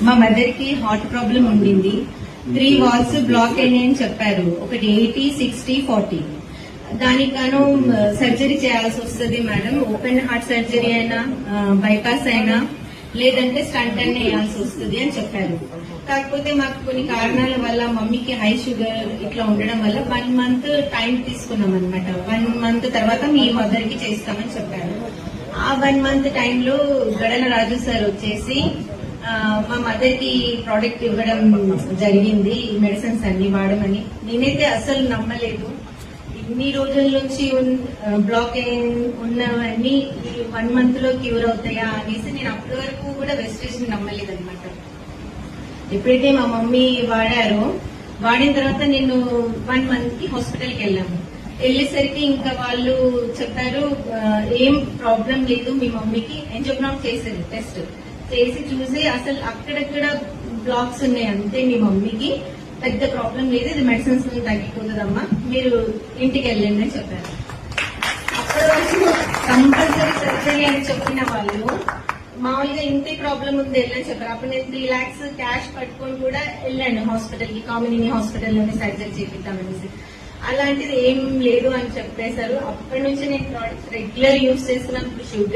మా మదర్ కి heart problem ఉండింది. 3 వాల్స్ బ్లాక్ అయినాయని చెప్పారు. ఒకటి 80, 60, 40. దానికి గాను సర్జరీ చేయాల్సి వస్తుంది మేడం. ఓపెన్ హార్ట్ సర్జరీ అయినా, బైపాస్ అయినా, లేదంటే స్టంట్ అయినా వేయాల్సి వస్తుంది అని చెప్పారు. కాకపోతే మాకు కొన్ని కారణాల వల్ల మమ్మీకి హై షుగర్ ఇట్లా ఉండడం వల్ల 1 మంత్ టైం తీసుకున్నాం అనమాట. 1 మంత్ తర్వాత మీ మదర్ కి చేస్తామని చెప్పారు. ఆ 1 మంత్ టైంలో గడల రాజు సార్ వచ్చేసి మా మదర్ కి ప్రోడక్ట్ ఇవ్వడం జరిగింది. ఈ మెడిసిన్స్ అన్ని వాడమని. నేనైతే అసలు నమ్మలేదు. ఇన్ని రోజుల నుంచి బ్లాక్ ఉన్నవన్నీ 1 మంత్ లో క్యూర్ అవుతాయా అనేసి నేను అప్పటి వరకు కూడా వెస్టేషన్ నమ్మలేదు అనమాట. ఎప్పుడైతే మా మమ్మీ వాడిన తర్వాత నేను 1 మంత్ కి హాస్పిటల్కి వెళ్ళాము. వెళ్ళేసరికి ఇంకా వాళ్ళు చెప్పారు ఏం ప్రాబ్లం లేదు మీ మమ్మీకి. యాంజియోగ్రామ్ చేసేది టెస్ట్ చేసి చూసి అసలు అక్కడక్కడ బ్లాక్స్ ఉన్నాయి అంతే, మీ మమ్మీకి పెద్ద ప్రాబ్లం లేదు, ఇది మెడిసిన్స్ తగ్గిపోతుందమ్మా, మీరు ఇంటికి వెళ్ళండి అని చెప్పారు. అప్పటి వరకు కంపల్సరీ సర్జరీ అని చెప్పిన వాళ్ళు మామూలుగా ఇంతే ప్రాబ్లం ఉంది వెళ్ళని చెప్పారు. అప్పుడు నేను 3 lakhs క్యాష్ పట్టుకొని కూడా వెళ్ళాను హాస్పిటల్ కి, కామినేని హాస్పిటల్లోనే సర్జరీ చేపిద్దామనేసి. అలాంటిది ఏం లేదు అని చెప్పేశారు. అప్పటి నుంచి నేను ప్రోడక్ట్స్ రెగ్యులర్ యూజ్ చేస్తున్నాను. షుగర్